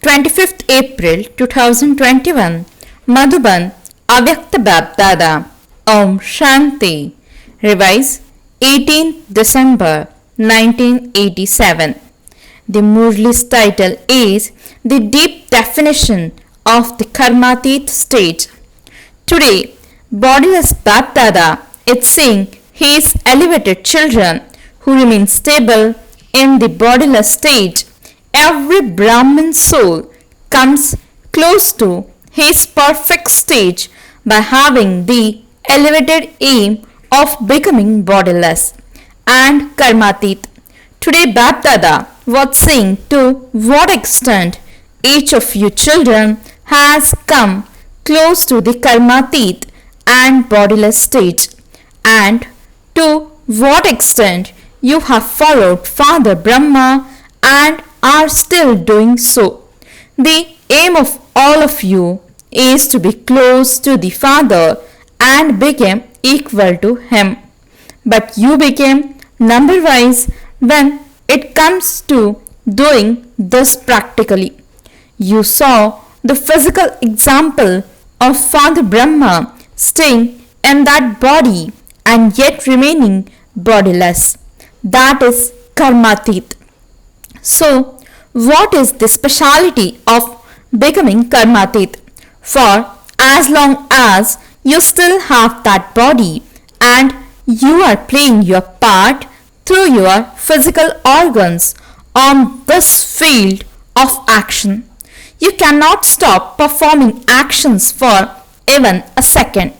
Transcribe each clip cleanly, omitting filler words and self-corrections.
25th April 2021, Madhuban, Avyakt BapDada, Om Shanti. Revise 18th December 1987. The Murli's title is The Deep Definition of the Karmatit State. Today, bodiless BapDada is saying his elevated children who remain stable in the bodiless state. Every Brahmin soul comes close to his perfect stage by having the elevated aim of becoming bodiless and karmatit. Today BapDada was saying to what extent each of you children has come close to the karmatit and bodiless stage, and to what extent you have followed Father Brahma and are still doing so. The aim of all of you is to be close to the Father and become equal to Him. But you became number-wise when it comes to doing this practically. You saw the physical example of Father Brahma staying in that body and yet remaining bodiless. That is karmatit. So, what is the speciality of becoming karmatit? For as long as you still have that body and you are playing your part through your physical organs on this field of action, you cannot stop performing actions for even a second.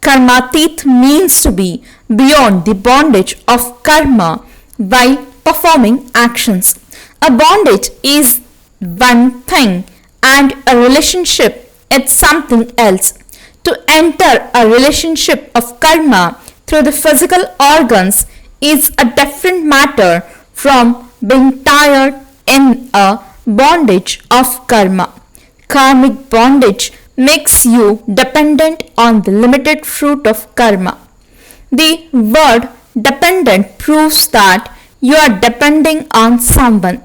Karmatit means to be beyond the bondage of karma while performing actions. A bondage is one thing and a relationship is something else. To enter a relationship of karma through the physical organs is a different matter from being tied in a bondage of karma. Karmic bondage makes you dependent on the limited fruit of karma. The word dependent proves that you are depending on someone.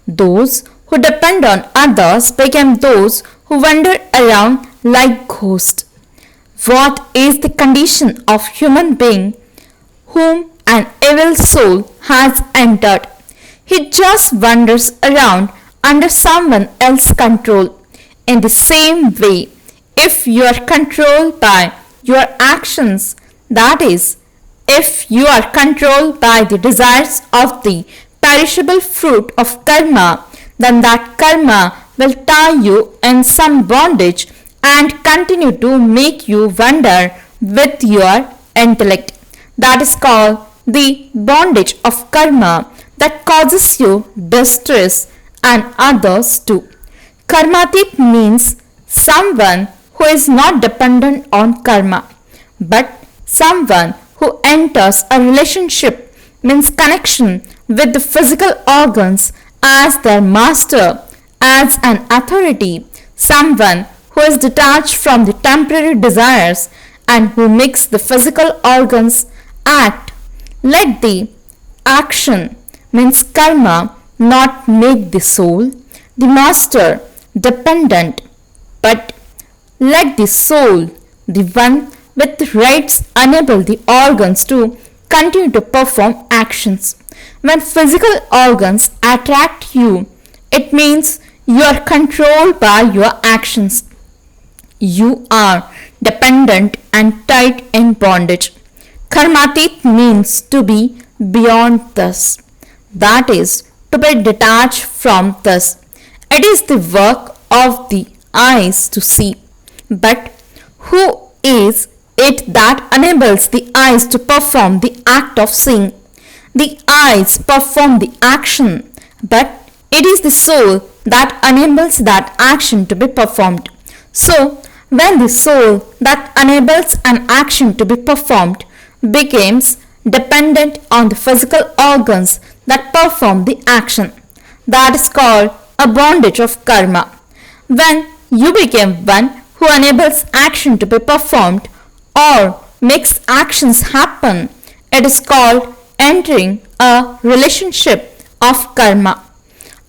Those who depend on others become those who wander around like ghosts. What is the condition of human being whom an evil soul has entered? He just wanders around under someone else's control. In the same way, if you are controlled by your actions, that is, if you are controlled by the desires of the perishable fruit of karma, then that karma will tie you in some bondage and continue to make you wander with your intellect. That is called the bondage of karma that causes you distress and others too. Karmatit means someone who is not dependent on karma, but someone who enters a relationship, means connection with the physical organs as their master, as an authority, someone who is detached from the temporary desires and who makes the physical organs act. Let the action, means karma, not make the soul, the master, dependent, but let the soul, the one with rights, enable the organs to continue to perform actions. When physical organs attract you, it means you are controlled by your actions. You are dependent and tied in bondage. Karmatit means to be beyond this. That is, to be detached from this. It is the work of the eyes to see. But who is it that enables the eyes to perform the act of seeing? The eyes perform the action, but it is the soul that enables that action to be performed. So, when the soul that enables an action to be performed becomes dependent on the physical organs that perform the action, that is called a bondage of karma. When you become one who enables action to be performed or makes actions happen, it is called entering a relationship of karma.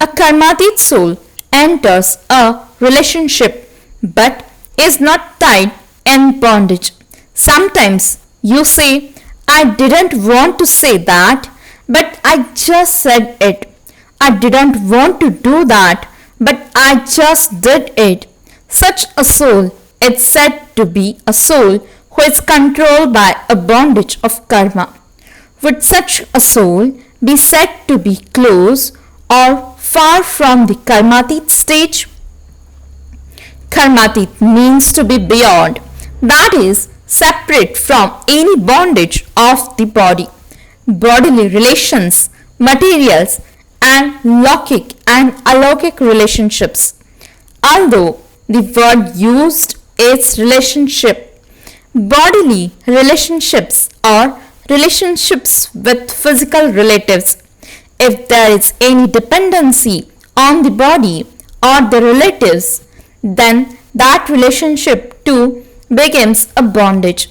A karmatit soul enters a relationship but is not tied in bondage. Sometimes you say, I didn't want to say that, but I just said it. I didn't want to do that, but I just did it. Such a soul is said to be a soul who is controlled by a bondage of karma. Would such a soul be said to be close or far from the karmatit stage? Karmatit means to be beyond, that is, separate from any bondage of the body, bodily relations, materials, and lockic and alokik relationships. Although the word used is relationship, bodily relationships or relationships with physical relatives. If there is any dependency on the body or the relatives, then that relationship too becomes a bondage.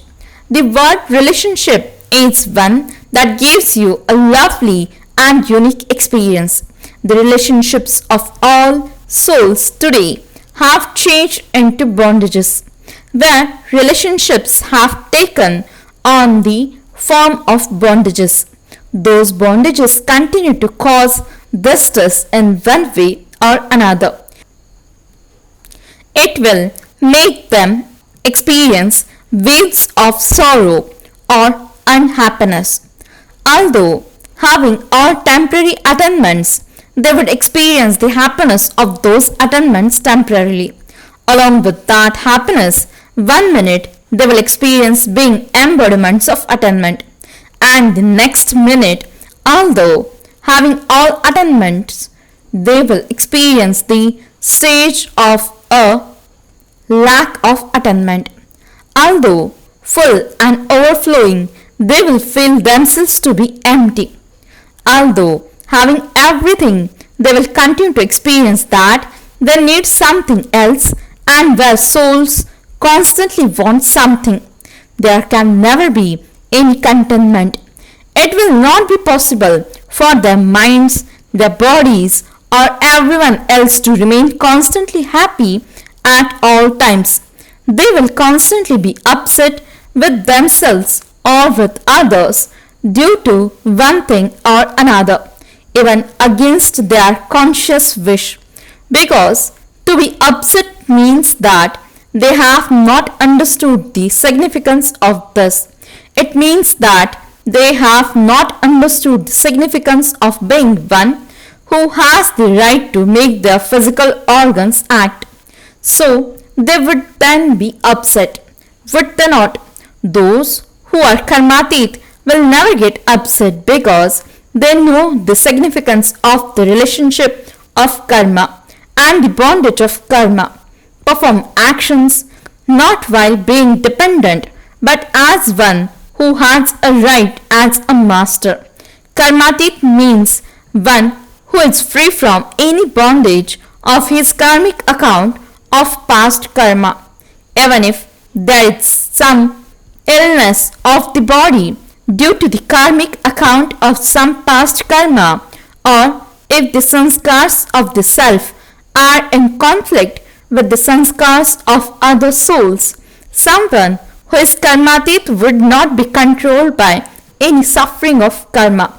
The word relationship is one that gives you a lovely and unique experience. The relationships of all souls today have changed into bondages, where relationships have taken on the form of bondages. Those bondages continue to cause distress in one way or another. It will make them experience waves of sorrow or unhappiness. Although having all temporary attainments, they would experience the happiness of those attainments temporarily. Along with that happiness, 1 minute they will experience being embodiments of attainment, and the next minute, although having all attainments, they will experience the stage of a lack of attainment. Although full and overflowing, they will feel themselves to be empty. Although having everything, they will continue to experience that they need something else, and where souls constantly want something, there can never be any contentment. It will not be possible for their minds, their bodies, or everyone else to remain constantly happy at all times. They will constantly be upset with themselves or with others due to one thing or another, even against their conscious wish. Because to be upset means that they have not understood the significance of this. It means that they have not understood the significance of being one who has the right to make their physical organs act. So they would then be upset, would they not? Those who are karmatit will never get upset because they know the significance of the relationship of karma and the bondage of karma. Perform actions not while being dependent but as one who has a right as a master. Karmatit means one who is free from any bondage of his karmic account of past karma. Even if there is some illness of the body due to the karmic account of some past karma, or if the sanskars of the self are in conflict with the sanskars of other souls, someone who is karmatit would not be controlled by any suffering of karma,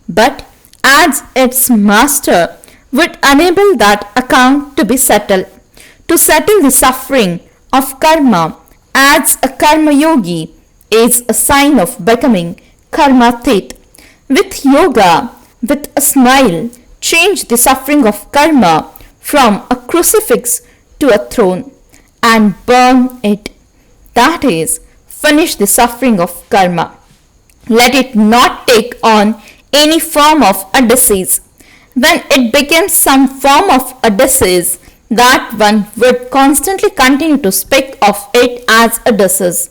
but as its master would enable that account to be settled. To settle the suffering of karma as a karma yogi is a sign of becoming karmatit. With yoga, with a smile, change the suffering of karma from a crucifix to a throne and burn it. That is, finish the suffering of karma. Let it not take on any form of a disease. When it becomes some form of a disease, that one would constantly continue to speak of it as a disease.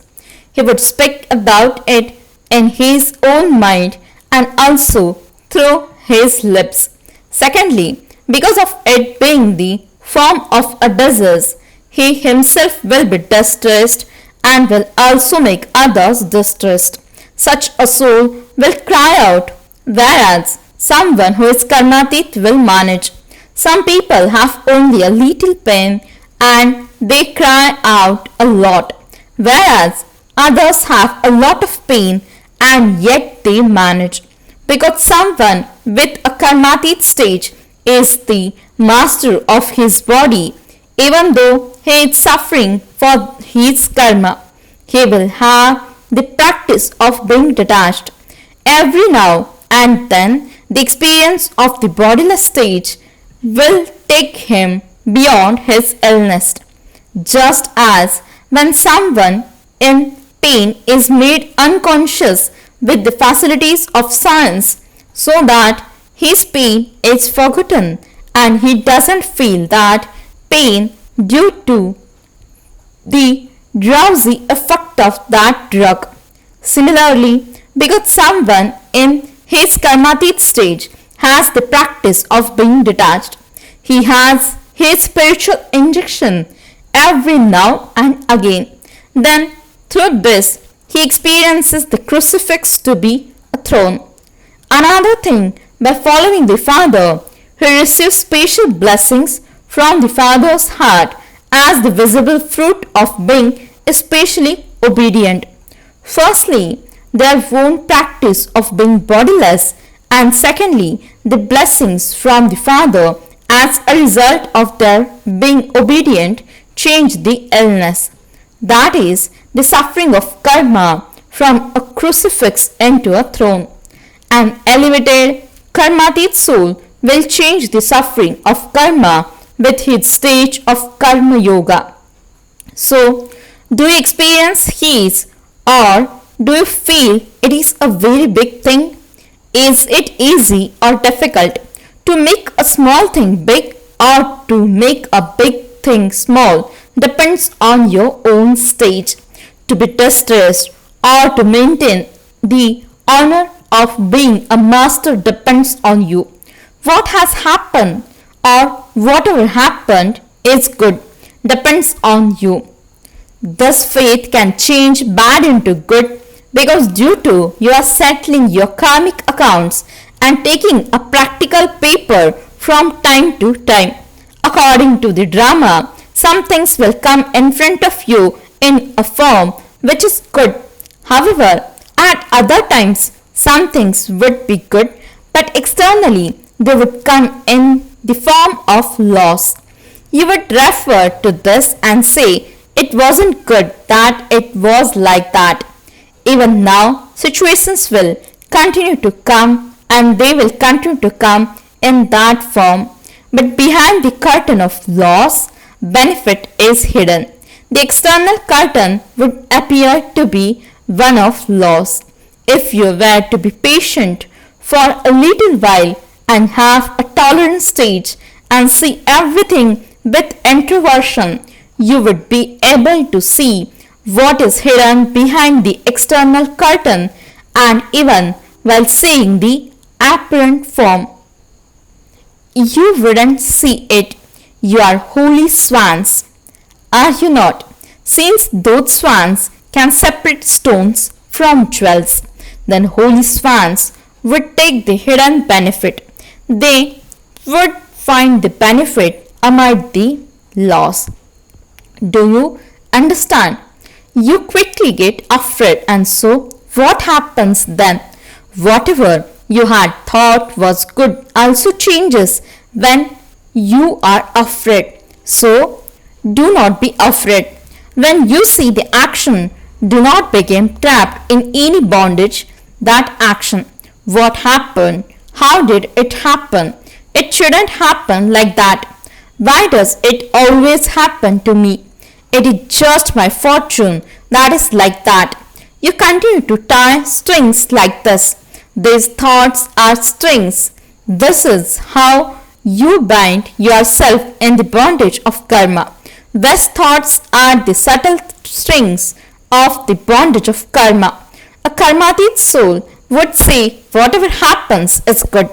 He would speak about it in his own mind and also through his lips. Secondly, because of it being the form of a disease, he himself will be distressed and will also make others distressed. Such a soul will cry out, whereas someone who is karmatit will manage. Some people have only a little pain and they cry out a lot, whereas others have a lot of pain and yet they manage. Because someone with a karmatit stage is the master of his body, even though he is suffering for his karma, he will have the practice of being detached. Every now and then, the experience of the bodiless stage will take him beyond his illness. Just as when someone in pain is made unconscious with the facilities of science so that his pain is forgotten and he doesn't feel that pain due to the drowsy effect of that drug. Similarly, because someone in his karmatit stage has the practice of being detached, he has his spiritual injection every now and again. Then through this, he experiences the crucifix to be a throne. Another thing, by following the Father, he receives special blessings from the Father's heart as the visible fruit of being especially obedient. Firstly, their own practice of being bodiless, and secondly, the blessings from the Father as a result of their being obedient change the illness. That is, the suffering of karma from a crucifix into a throne. An elevated karmatit soul will change the suffering of karma with his stage of karma yoga. So, do you experience his, or do you feel it is a very big thing? Is it easy or difficult to make a small thing big or to make a big thing small? Depends on your own stage. To be distressed or to maintain the honor of being a master depends on you. What has happened or whatever happened is good depends on you. Thus faith can change bad into good because due to you are settling your karmic accounts and taking a practical paper from time to time. According to the drama, some things will come in front of you in a form which is good. However, at other times, some things would be good, but externally they would come in the form of loss. You would refer to this and say, it wasn't good that it was like that. Even now, situations will continue to come and they will continue to come in that form. But behind the curtain of loss, benefit is hidden. The external curtain would appear to be one of loss. If you were to be patient for a little while and have a tolerant stage and see everything with introversion, you would be able to see what is hidden behind the external curtain, and even while seeing the apparent form, you wouldn't see it. You are holy swans, are you not? Since those swans can separate stones from jewels, then holy swans would take the hidden benefit. They would find the benefit amid the loss. Do you understand? You quickly get afraid, and so what happens then? Whatever you had thought was good also changes when you are afraid. So do not be afraid. When you see the action, do not become trapped in any bondage. That action, what happened? How did it happen? It shouldn't happen like that. Why does it always happen to me? It is just my fortune that is like that. You continue to tie strings like this. These thoughts are strings. This is how you bind yourself in the bondage of karma. These thoughts are the subtle strings of the bondage of karma. A karmatit soul would say, whatever happens is good.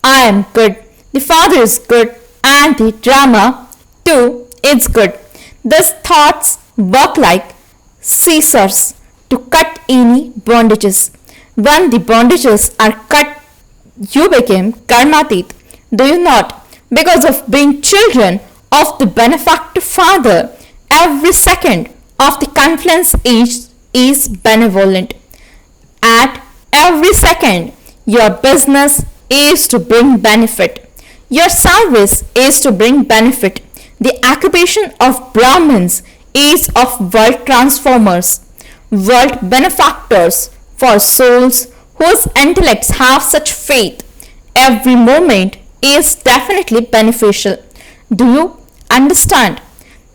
I am good. The Father is good. And the drama too is good. These thoughts work like scissors to cut any bondages. When the bondages are cut, you become karmatit. Do you not? Because of being children of the benefactor Father, every second of the confluence is benevolent. At every second, your business is to bring benefit. Your service is to bring benefit. The occupation of Brahmins is of world transformers, world benefactors for souls whose intellects have such faith. Every moment is definitely beneficial. Do you understand?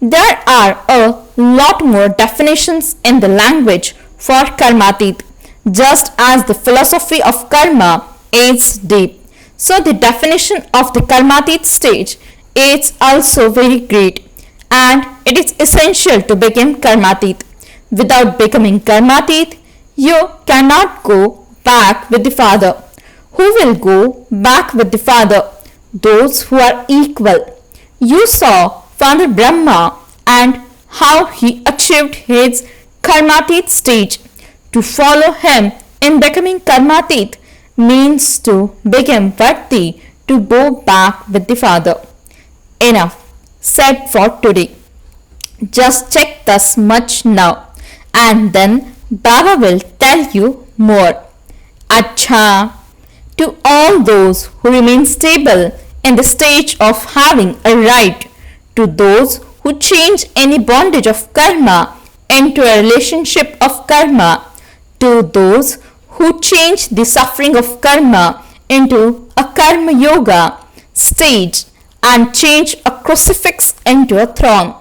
There are a lot more definitions in the language for karmatit, just as the philosophy of karma is deep. So the definition of the karmatit stage is also very great, and it is essential to become karmatit. Without becoming karmatit, you cannot go back with the Father. Who will go back with the Father? Those who are equal. You saw Father Brahma and how he achieved his karmatit stage. To follow him in becoming karmatit means to become worthy to go back with the Father. Enough said for today. Just check this much now, and then Baba will tell you more. Acha. To all those who remain stable in the stage of having a right, to those who change any bondage of karma into a relationship of karma, to those who change the suffering of karma into a karma yoga stage and change a crucifix into a throne,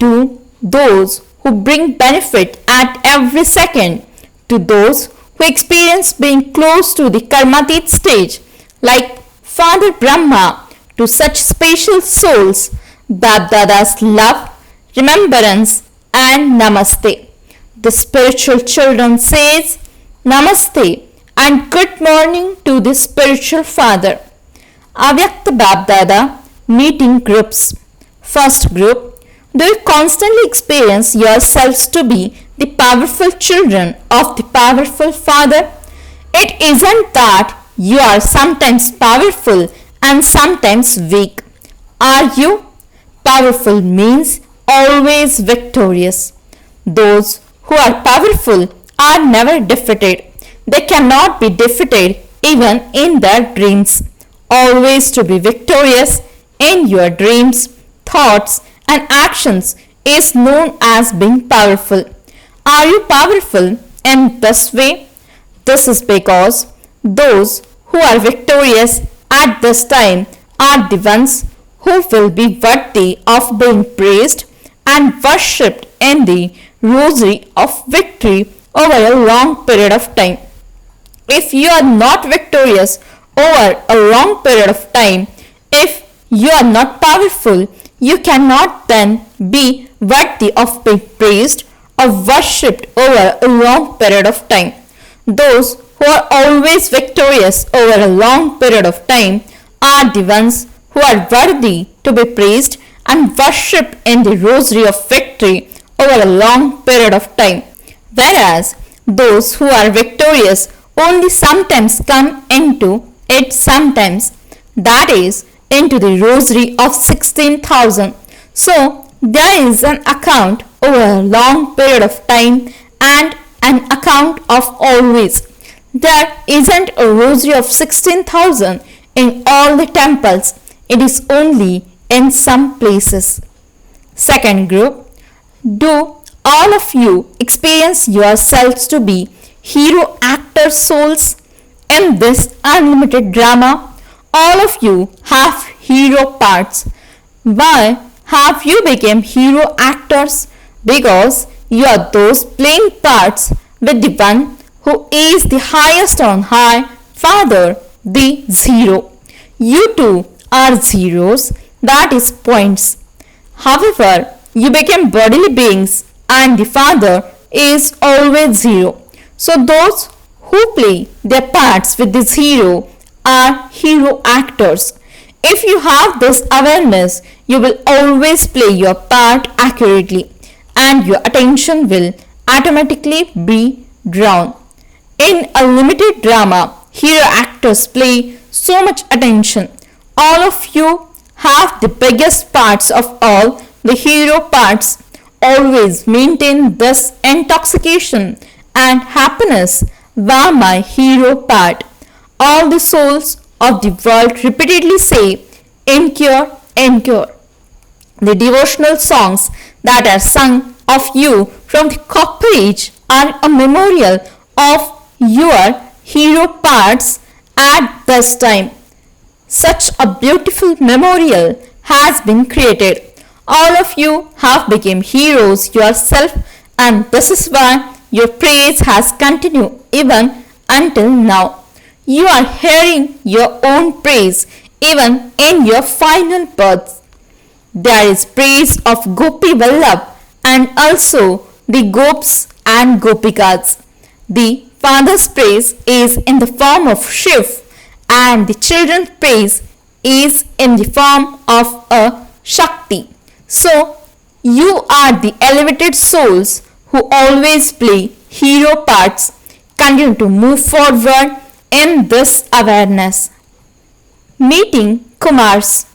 to those who bring benefit at every second, to those who experience being close to the karmatit stage like Father Brahma, to such special souls, BapDada's love, remembrance and namaste. The spiritual children says namaste and good morning to the spiritual father. Avyakt BapDada meeting groups. First group, do you constantly experience yourselves to be the powerful children of the powerful Father? It isn't that you are sometimes powerful and sometimes weak. Are you? Powerful means always victorious. Those who are powerful are never defeated. They cannot be defeated even in their dreams. Always to be victorious in your dreams, thoughts and actions is known as being powerful. Are you powerful in this way? This is because those who are victorious at this time are the ones who will be worthy of being praised and worshipped in the rosary of victory over a long period of time. If you are not victorious over a long period of time, if you are not powerful, you cannot then be worthy of being praised or worshipped over a long period of time. Those who are always victorious over a long period of time are the ones who are worthy to be praised and worshipped in the rosary of victory over a long period of time. Whereas those who are victorious only sometimes come into it sometimes, that is, into the rosary of 16,000. So there is an account over a long period of time and an account of always. There isn't a rosary of 16,000 in all the temples. It is only in some places. Second group, do all of you experience yourselves to be hero actor souls in this unlimited drama? All of you have hero parts. Why have you become hero actors? Because you are those playing parts with the one who is the highest on high, Father, the zero. You too are zeros, that is points. However, you become bodily beings and the Father is always zero. So those who play their parts with the zero are hero actors. If you have this awareness, you will always play your part accurately and your attention will automatically be drawn. In a limited drama, hero actors play so much attention. All of you have the biggest parts of all, the hero parts, always maintain this intoxication and happiness were my hero part. All the souls of the world repeatedly say, incure, incure. The devotional songs that are sung of you from the corporate are a memorial of your hero parts at this time. Such a beautiful memorial has been created. All of you have become heroes yourself, and this is why your praise has continued even until now. You are hearing your own praise even in your final births. There is praise of Gopi Vallabh and also the Gops and Gopikas. The father's praise is in the form of Shiv, and the children's praise is in the form of a Shakti. So, you are the elevated souls who always play hero parts. Continue to move forward in this awareness. Meeting Kumars.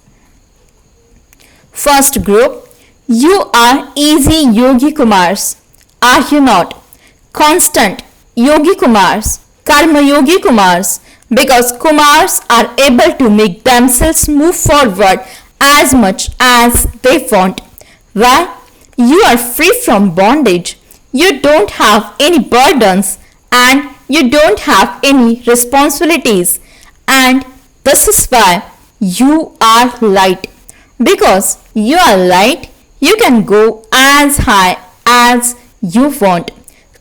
First group, you are easy Yogi Kumars, are you not? Constant Yogi Kumars, Karma Yogi Kumars, because Kumars are able to make themselves move forward as much as they want. Why? You are free from bondage. You don't have any burdens and you don't have any responsibilities, and this is why you are light. Because you are light, you can go as high as you want.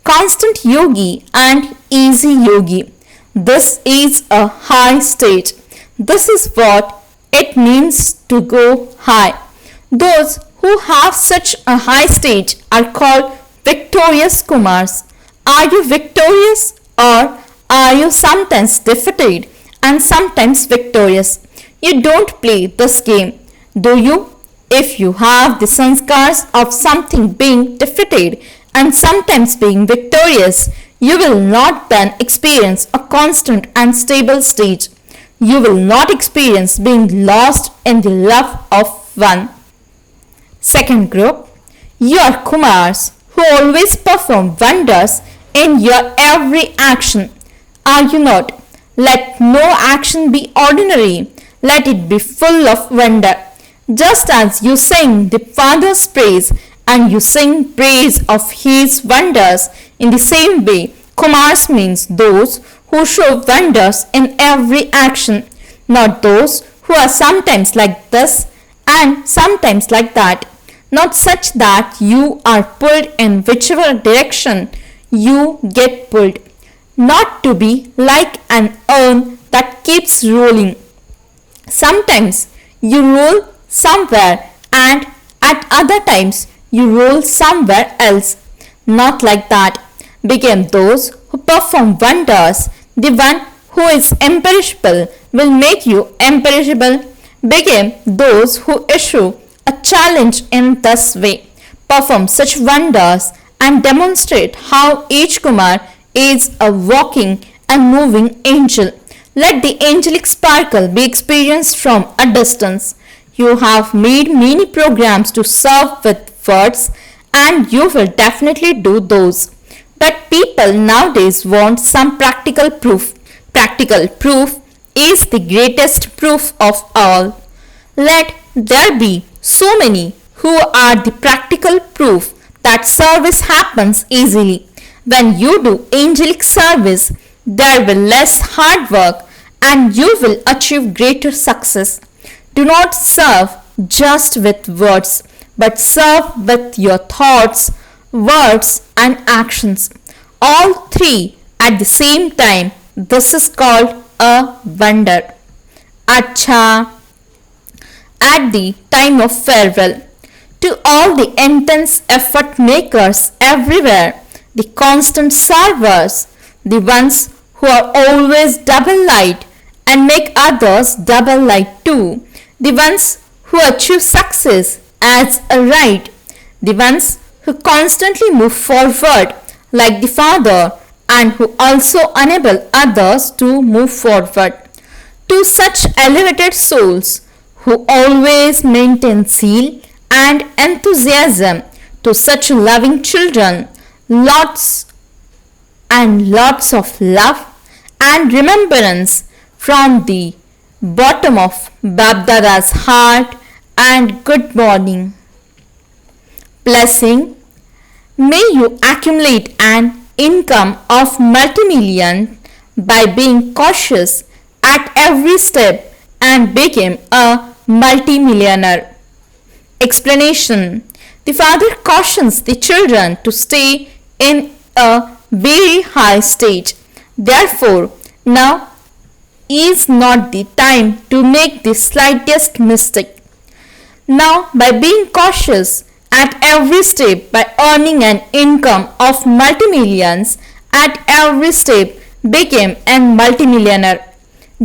Constant yogi and easy yogi. This is a high state. This is what it means to go high. Those who have such a high stage are called victorious Kumars. Are you victorious, or are you sometimes defeated and sometimes victorious? You don't play this game, do you? If you have the sanskars of something being defeated and sometimes being victorious, you will not then experience a constant and stable state. You will not experience being lost in the love of one. Second group, you are Kumars who always perform wonders in your every action. Are you not? Let no action be ordinary. Let it be full of wonder. Just as you sing the Father's praise and you sing praise of His wonders, in the same way, Kumars means those who show wonders in every action, not those who are sometimes like this and sometimes like that, not such that you are pulled in whichever direction you get pulled, not to be like an urn that keeps rolling. Sometimes you roll somewhere and at other times you roll somewhere else. Not like that. Become those who perform wonders. The one who is imperishable will make you imperishable. Become those who issue a challenge in this way. Perform such wonders and demonstrate how each Kumar is a walking and moving angel. Let the angelic sparkle be experienced from a distance. You have made many programs to serve with words, and you will definitely do those. But people nowadays want some practical proof. Practical proof is the greatest proof of all. Let there be so many who are the practical proof that service happens easily. When you do angelic service, there will less hard work and you will achieve greater success. Do not serve just with words, but serve with your thoughts, words and actions. All three at the same time. This is called a wonder. Acha. At the time of farewell, to all the intense effort makers everywhere, the constant servers, the ones who are always double light and make others double light too, the ones who achieve success as a right, the ones who constantly move forward like the Father and who also enable others to move forward. To such elevated souls who always maintain zeal and enthusiasm to such loving children, lots and lots of love and remembrance from the bottom of BapDada's heart, and good morning. Blessing. May you accumulate an income of multi-million by being cautious at every step and become a multi-millionaire. Explanation. The father cautions the children to stay in a very high stage. Therefore, now is not the time to make the slightest mistake. Now, by being cautious at every step, by earning an income of multi-millions at every step, became a multi-millionaire.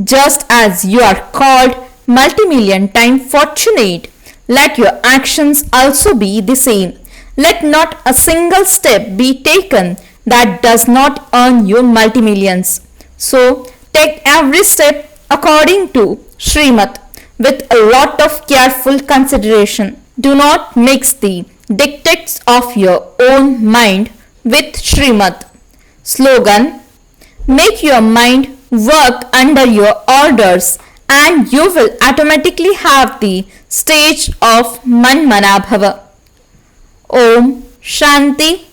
Just as you are called multi-million time fortunate, let your actions also be the same. Let not a single step be taken that does not earn you multi-millions. So, take every step according to Srimad with a lot of careful consideration. Do not mix the dictates of your own mind with Srimad. Slogan. Make your mind work under your orders and you will automatically have the stage of Manmanabhava. Om Shanti